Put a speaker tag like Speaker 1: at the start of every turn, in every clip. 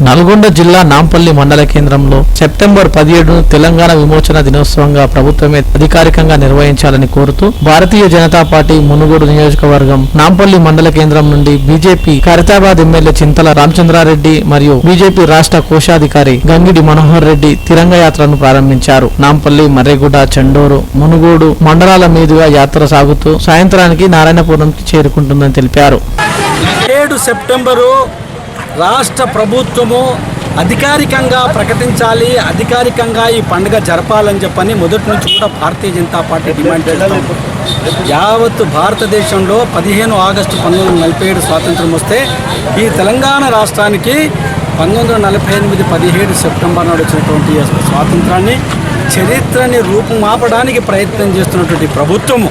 Speaker 1: నల్గొండ జిల్లా నాంపల్లి మండల కేంద్రంలో సెప్టెంబర్ 17ను తెలంగాణ విమోచన దినోత్సవంగా ప్రభుత్వమే అధికారికంగా నిర్వహించాలని కోరుతూ భారతీయ జనతా పార్టీ మునుగోడు నియోజకవర్గం నాంపల్లి మండల కేంద్రం నుండి బీజేపీ ఖైరతాబాద్ ఎమ్మెల్యే చింతల రామచంద్రారెడ్డి మరియు బీజేపీ రాష్ట్ర కోశాధికారి గంగిడి మనోహర్ రెడ్డి తిరంగ యాత్రను ప్రారంభించారు. నాంపల్లి, మర్రెగూడ, చండూరు, మునుగోడు మండలాల మీదుగా యాత్ర సాగుతూ సాయంత్రానికి నారాయణపురంకి చేరుకుంటుందని తెలిపారు.
Speaker 2: 7 సెప్టెంబరు రాష్ట్ర ప్రభుత్వము అధికారికంగా ప్రకటించాలి, అధికారికంగా ఈ పండుగ జరపాలని చెప్పని మొదటి నుంచి కూడా భారతీయ జనతా పార్టీ డిమాండ్ చేస్తాం. యావత్ భారతదేశంలో 15 ఆగస్టు 1947 స్వాతంత్రం వస్తే ఈ తెలంగాణ రాష్ట్రానికి 1948 17 సెప్టెంబర్ నాడు వచ్చినటువంటి స్వాతంత్రాన్ని, చరిత్రని రూపుమాపడానికి ప్రయత్నం చేస్తున్నటువంటి ప్రభుత్వము,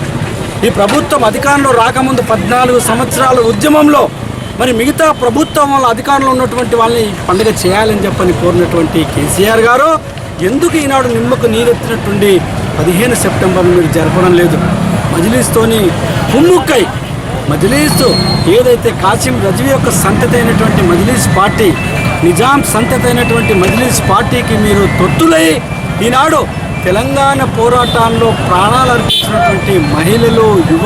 Speaker 2: ఈ ప్రభుత్వం అధికారంలో రాకముందు 14 సంవత్సరాల ఉద్యమంలో మరి మిగతా ప్రభుత్వం వాళ్ళ అధికారంలో ఉన్నటువంటి వాళ్ళని పండుగ చేయాలని చెప్పని కోరినటువంటి కేసీఆర్ గారు ఎందుకు ఈనాడు నిమ్మకు నీరెత్తినటువంటి 15 సెప్టెంబర్ మీరు జరపడం లేదు? మజ్లిస్తోని కుమ్ముక్కై మజ్లిస్ ఏదైతే కాసిం రజ్వీ యొక్క సంతతి అయినటువంటి మజ్లిస్ పార్టీ, నిజాం సంతతి అయినటువంటి మజ్లిస్ పార్టీకి మీరు తొత్తులై ఈనాడు తెలంగాణ పోరాటంలో ప్రాణాలు అర్పించినటువంటి మహిళలు, యువ